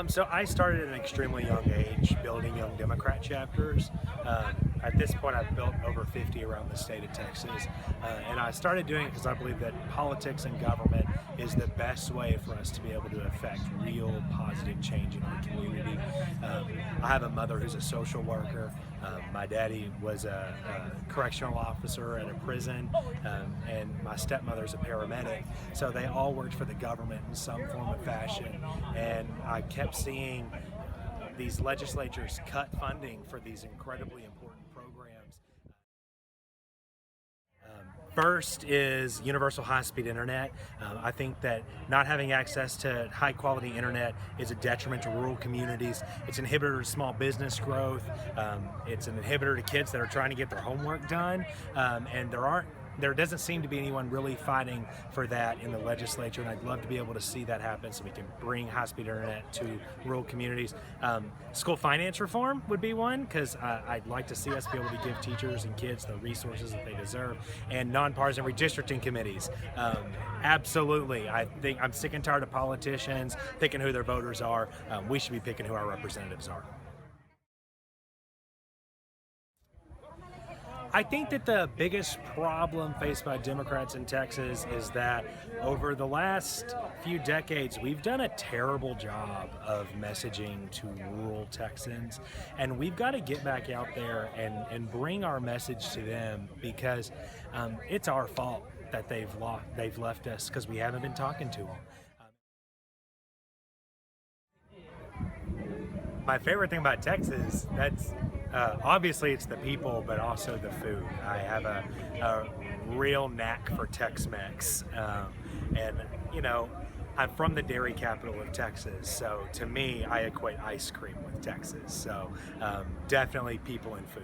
So I started at an extremely young age building Young Democrat chapters. At this point, I've built over 50 around the state of Texas. And I started doing it because I believe that politics and government is the best way for us to be able to affect real positive change in our community. I have a mother who's a social worker. My daddy was a correctional officer at a prison, and my stepmother's a paramedic. So they all worked for the government in some form of fashion. And I kept seeing these legislatures cut funding for these incredibly important programs. First is universal high-speed internet. I think that not having access to high-quality internet is a detriment to rural communities. It's an inhibitor to small business growth. It's an inhibitor to kids that are trying to get their homework done, and there doesn't seem to be anyone really fighting for that in the legislature, and I'd love to be able to see that happen so we can bring high-speed internet to rural communities. School finance reform would be one, because I'd like to see us be able to give teachers and kids the resources that they deserve, and nonpartisan redistricting committees. Absolutely. I think I'm sick and tired of politicians picking who their voters are. We should be picking who our representatives are. I think that the biggest problem faced by Democrats in Texas is that over the last few decades, we've done a terrible job of messaging to rural Texans, and we've got to get back out there and bring our message to them, because it's our fault that they've left us because we haven't been talking to them. My favorite thing about Texas, that's obviously it's the people, but also the food. I have a real knack for Tex-Mex, and I'm from the dairy capital of Texas, so to me, I equate ice cream with Texas. So definitely people and food.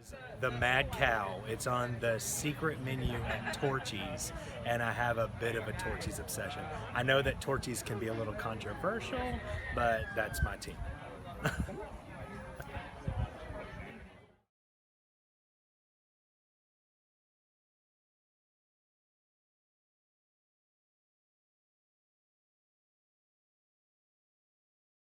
Is the Mad Cow. It's on the secret menu at Torchy's, and I have a bit of a Torchy's obsession. I know that Torchy's can be a little controversial, but that's my team.